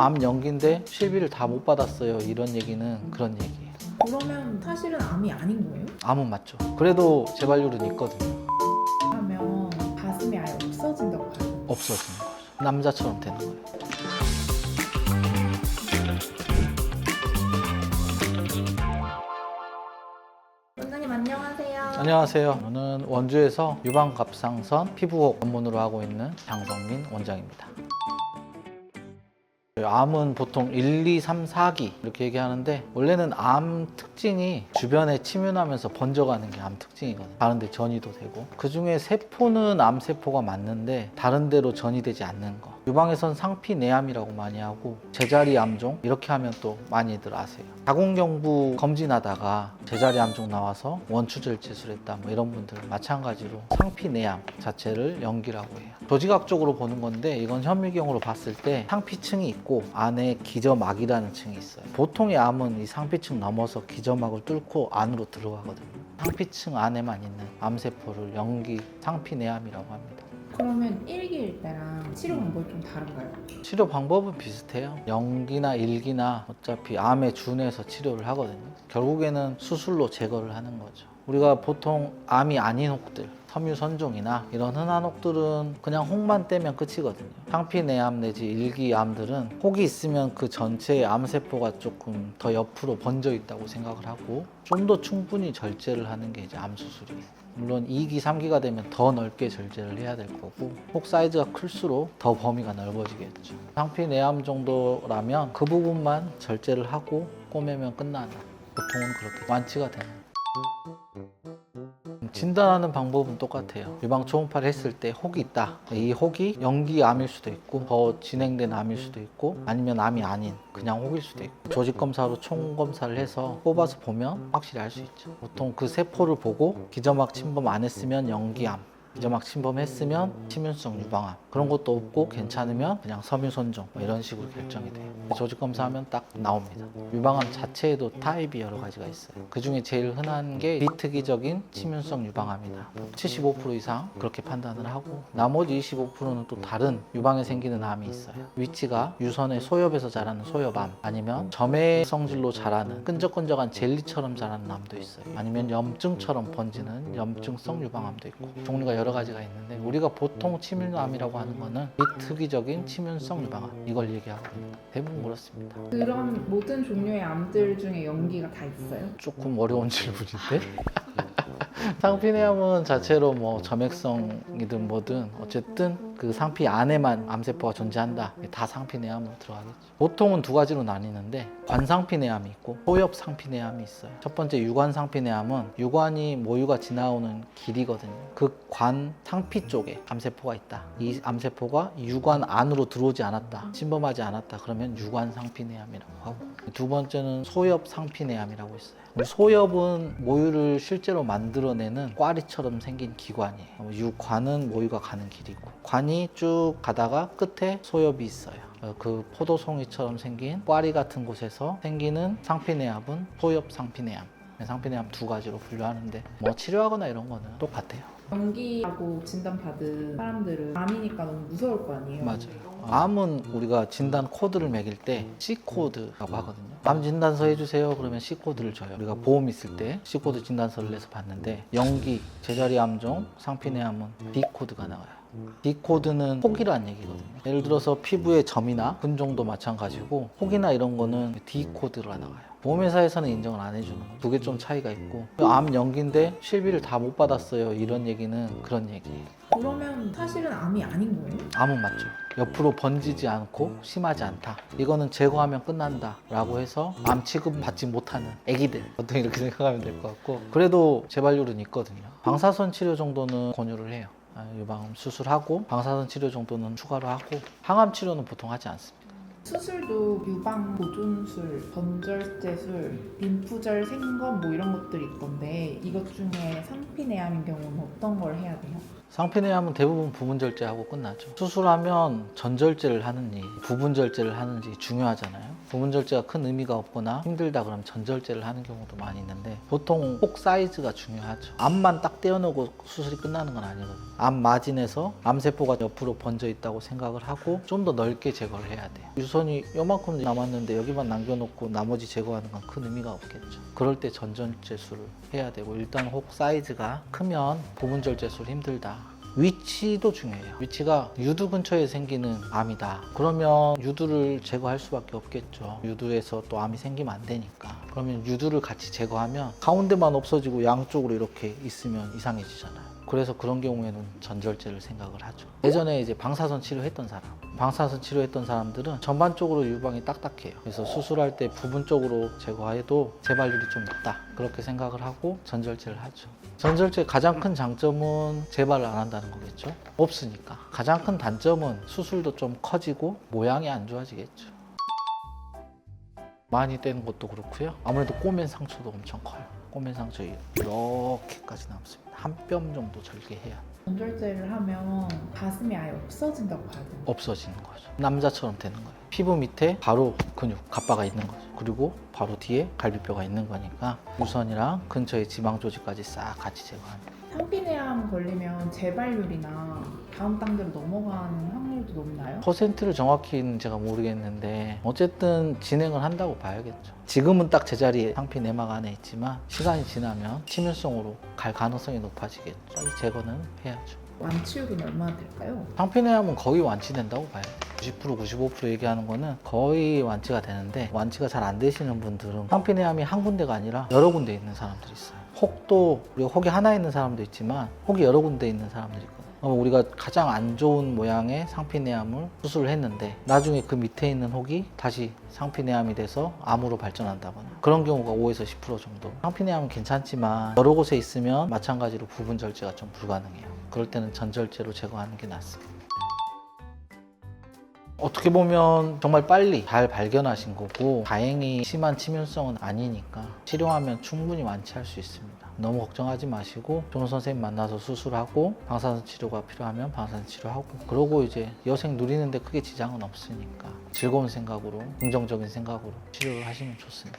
암 연기인데 실비를 다 못 받았어요. 이런 얘기는 그런 얘기예요. 그러면 사실은 암이 아닌 거예요? 암은 맞죠. 그래도 재발률은 있거든요. 그러면 가슴이 아예 없어진다고 봐요. 없어지는 거죠. 남자처럼 되는 거예요. 원장님 안녕하세요. 안녕하세요. 저는 원주에서 유방갑상선 피부호 전문으로 하고 있는 장성민 원장입니다. 암은 보통 1, 2, 3, 4기 이렇게 얘기하는데 원래는 암 특징이 주변에 침윤하면서 번져가는 게 암 특징이거든요. 다른 데 전이도 되고 그 중에 세포는 암세포가 맞는데 다른 데로 전이되지 않는 거. 유방에선 상피내암이라고 많이 하고 제자리 암종 이렇게 하면 또 많이들 아세요. 자궁경부 검진하다가 제자리 암종 나와서 원추절 제술했다 뭐 이런 분들 마찬가지로 상피내암 자체를 연기라고 해요. 조직학적으로 보는 건데 이건 현미경으로 봤을 때 상피층이 있고 안에 기저막이라는 층이 있어요. 보통의 암은 이 상피층 넘어서 기저막을 뚫고 안으로 들어가거든요. 상피층 안에만 있는 암세포를 연기 상피내암이라고 합니다. 그러면 1기일 때랑 치료 방법이 좀 다른가요? 치료 방법은 비슷해요. 연기나 1기나 어차피 암에 준해서 치료를 하거든요. 결국에는 수술로 제거를 하는 거죠. 우리가 보통 암이 아닌 혹들, 섬유선종이나 이런 흔한 혹들은 그냥 혹만 떼면 끝이거든요. 상피내암 내지 1기 암들은 혹이 있으면 그 전체의 암세포가 조금 더 옆으로 번져 있다고 생각을 하고 좀 더 충분히 절제를 하는 게 이제 암수술이에요. 물론 2기, 3기가 되면 더 넓게 절제를 해야 될 거고 혹 사이즈가 클수록 더 범위가 넓어지게 되죠. 상피내암 정도라면 그 부분만 절제를 하고 꼬매면 끝난다. 보통은 그렇게 완치가 되는. 진단하는 방법은 똑같아요. 유방 초음파를 했을 때 혹이 있다. 이 혹이 연기암일 수도 있고 더 진행된 암일 수도 있고 아니면 암이 아닌 그냥 혹일 수도 있고 조직검사로 총검사를 해서 뽑아서 보면 확실히 알 수 있죠. 보통 그 세포를 보고 기저막 침범 안 했으면 연기암, 기저막 침범했으면 침윤성 유방암 그런 것도 없고 괜찮으면 그냥 섬유선종 뭐 이런 식으로 결정이 돼요. 조직검사하면 딱 나옵니다. 유방암 자체에도 타입이 여러 가지가 있어요. 그 중에 제일 흔한 게 비특이적인 침윤성 유방암이다. 75% 이상 그렇게 판단을 하고 나머지 25%는 또 다른 유방에 생기는 암이 있어요. 위치가 유선의 소엽에서 자라는 소엽암 아니면 점액 성질로 자라는 끈적끈적한 젤리처럼 자라는 암도 있어요. 아니면 염증처럼 번지는 염증성 유방암도 있고 종류가 여러 가지가 있는데 우리가 보통 침윤암이라고 하는 거는 비특이적인 침윤성 유방암 이걸 얘기하거든요. 대부분 그렇습니다. 그런 모든 종류의 암들 중에 연기가 다 있어요? 조금 어려운 질문인데 상피내암은 자체로 뭐 점액성이든 뭐든 어쨌든 그 상피 안에만 암세포가 존재한다. 다 상피내암으로 들어가겠죠. 보통은 두 가지로 나뉘는데 관상피내암이 있고 소엽상피내암이 있어요. 첫 번째 유관상피내암은 유관이 모유가 지나오는 길이거든요. 그 관 상피 쪽에 암세포가 있다. 이 암세포가 유관 안으로 들어오지 않았다. 침범하지 않았다. 그러면 유관상피내암이라고 하고 두 번째는 소엽상피내암이라고 있어요. 소엽은 모유를 실제로 만들어내는 꽈리처럼 생긴 기관이에요. 유관은 모유가 가는 길이고 관이 쭉 가다가 끝에 소엽이 있어요. 그 포도송이처럼 생긴 꽈리 같은 곳에서 생기는 상피내암은 소엽상피내암. 상피내암 두 가지로 분류하는데 뭐 치료하거나 이런 거는 똑같아요. 연기라고 진단받은 사람들은 암이니까 너무 무서울 거 아니에요? 맞아요. 암은 우리가 진단 코드를 매길 때 C코드라고 하거든요. 암 진단서 해주세요. 그러면 C코드를 줘요. 우리가 보험 있을 때 C코드 진단서를 내서 봤는데 연기, 제자리 암종, 상피내암은 D코드가 나와요. D코드는 혹이라는 얘기거든요. 예를 들어서 피부에 점이나 근종도 마찬가지고 혹이나 이런 거는 D코드가 나와요. 보험회사에서는 인정을 안 해주는 거예요. 그게 좀 차이가 있고 암 연기인데 실비를 다 못 받았어요. 이런 얘기는 그런 얘기예요. 그러면 사실은 암이 아닌 거예요? 암은 맞죠. 옆으로 번지지 않고 심하지 않다. 이거는 제거하면 끝난다 라고 해서 암 취급 받지 못하는 애기들 보통 이렇게 생각하면 될 것 같고 그래도 재발률은 있거든요. 방사선 치료 정도는 권유를 해요. 유방암 수술하고 방사선 치료 정도는 추가로 하고 항암 치료는 보통 하지 않습니다. 수술도 유방 보존술, 건절제술, 림프절 생검 뭐 이런 것들이 있던데 이것 중에 상피내암인 경우는 어떤 걸 해야 돼요? 상피내암은 대부분 부분절제하고 끝나죠. 수술하면 전절제를 하는지 부분절제를 하는지 중요하잖아요. 부분절제가 큰 의미가 없거나 힘들다 그러면 전절제를 하는 경우도 많이 있는데 보통 혹 사이즈가 중요하죠. 암만 딱 떼어놓고 수술이 끝나는 건 아니거든요. 암 마진에서 암세포가 옆으로 번져 있다고 생각을 하고 좀 더 넓게 제거를 해야 돼요. 유선이 요만큼 남았는데 여기만 남겨놓고 나머지 제거하는 건 큰 의미가 없겠죠. 그럴 때 전절제술을 해야 되고 일단 혹 사이즈가 크면 부분절제술 힘들다. 위치도 중요해요. 위치가 유두 근처에 생기는 암이다. 그러면 유두를 제거할 수밖에 없겠죠. 유두에서 또 암이 생기면 안 되니까. 그러면 유두를 같이 제거하면 가운데만 없어지고 양쪽으로 이렇게 있으면 이상해지잖아요. 그래서 그런 경우에는 전절제를 생각을 하죠. 예전에 이제 방사선 치료했던 사람들은 전반적으로 유방이 딱딱해요. 그래서 수술할 때 부분적으로 제거해도 재발률이 좀 높다. 그렇게 생각을 하고 전절제를 하죠. 전절제의 가장 큰 장점은 재발을 안 한다는 거겠죠. 없으니까. 가장 큰 단점은 수술도 좀 커지고 모양이 안 좋아지겠죠. 많이 떼는 것도 그렇고요. 아무래도 꼬맨 상처도 엄청 커요. 꼬맨 상처 이렇게까지 남습니다. 한 뼘 정도 절개해야 전절제를 하면 가슴이 아예 없어진다고 봐야 돼요. 없어지는 거죠. 남자처럼 되는 거예요. 피부 밑에 바로 근육, 갑바가 있는 거죠. 그리고 바로 뒤에 갈비뼈가 있는 거니까 유선이랑 근처의 지방 조직까지 싹 같이 제거합니다. 상피내암 걸리면 재발률이나 다음 단계로 넘어가는 확률도 높나요? 퍼센트를 정확히는 제가 모르겠는데 어쨌든 진행을 한다고 봐야겠죠. 지금은 딱 제자리에 상피내막 안에 있지만 시간이 지나면 치명성으로 갈 가능성이 높아지겠죠. 이 제거는 해야죠. 완치율은 얼마나 될까요? 상피내암은 거의 완치된다고 봐요. 90%, 95% 얘기하는 거는 거의 완치가 되는데 완치가 잘 안 되시는 분들은 상피내암이 한 군데가 아니라 여러 군데 있는 사람들이 있어요. 혹도 우리가 혹이 하나 있는 사람도 있지만 혹이 여러 군데 있는 사람들이 있거든요. 우리가 가장 안 좋은 모양의 상피내암을 수술을 했는데 나중에 그 밑에 있는 혹이 다시 상피내암이 돼서 암으로 발전한다거나 그런 경우가 5에서 10% 정도. 상피내암은 괜찮지만 여러 곳에 있으면 마찬가지로 부분절제가 좀 불가능해요. 그럴 때는 전절제로 제거하는 게 낫습니다. 어떻게 보면 정말 빨리 잘 발견하신 거고 다행히 심한 치명성은 아니니까 치료하면 충분히 완치할 수 있습니다. 너무 걱정하지 마시고 좋은 선생님 만나서 수술하고 방사선 치료가 필요하면 방사선 치료하고 그러고 이제 여생 누리는데 크게 지장은 없으니까 즐거운 생각으로 긍정적인 생각으로 치료를 하시면 좋습니다.